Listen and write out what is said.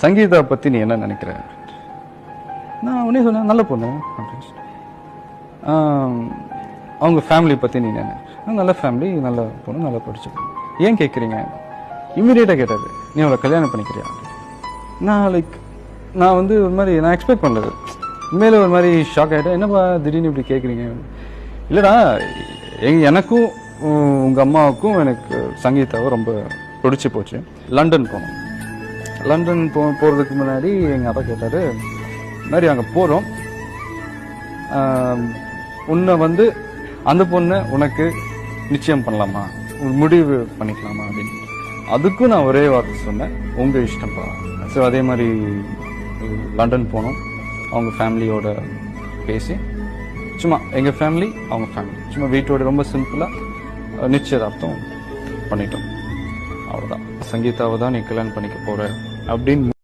சங்கீதா பற்றி நீ என்ன நினைக்கிற? நான் உடனே சொன்னேன், நல்ல பொண்ணு அப்படின்னு சொல்லி. அவங்க ஃபேமிலி பற்றி நீ என்ன? நல்ல ஃபேமிலி, நல்ல பொண்ணு, நல்லா படிச்ச பொண்ணு. ஏன் கேட்குறீங்க? இமீடியட்டாக கேட்டாரு, நீ அவளை கல்யாணம் பண்ணிக்கிறியா? நான் வந்து ஒரு மாதிரி நான் எக்ஸ்பெக்ட் பண்ணது, உண்மையில ஒரு மாதிரி ஷாக் ஆகிட்டேன். என்னப்பா திடீர்னு இப்படி கேட்குறீங்க? இல்லைடா, எனக்கும் உங்கள் அம்மாவுக்கும் எனக்கு சங்கீதாவை ரொம்ப பிடிச்சி போச்சு. லண்டன் போனோம். லண்டன் போகிறதுக்கு முன்னாடி எங்கள் அப்பா கேட்டார், இந்த மாதிரி அங்கே போகிறோம், உன்னை வந்து அந்த பொண்ணை உனக்கு நிச்சயம் பண்ணலாமா, முடிவு பண்ணிக்கலாமா அப்படின்னு. அதுக்கும் நான் ஒரே வார்த்தை சொன்னேன், உங்கள் இஷ்டம்ப்பா. ஸோ அதே மாதிரி லண்டன் போனோம். அவங்க ஃபேமிலியோட பேசி, சும்மா எங்கள் ஃபேமிலி அவங்க ஃபேமிலி சும்மா வீட்டோட ரொம்ப சிம்பிளாக நிச்சயதார்த்தம் பண்ணிட்டோம். அவ்வளோதான். சங்கீதாவை தான் நீ கல்யாணம் பண்ணிக்க போகிற அப்படின்னு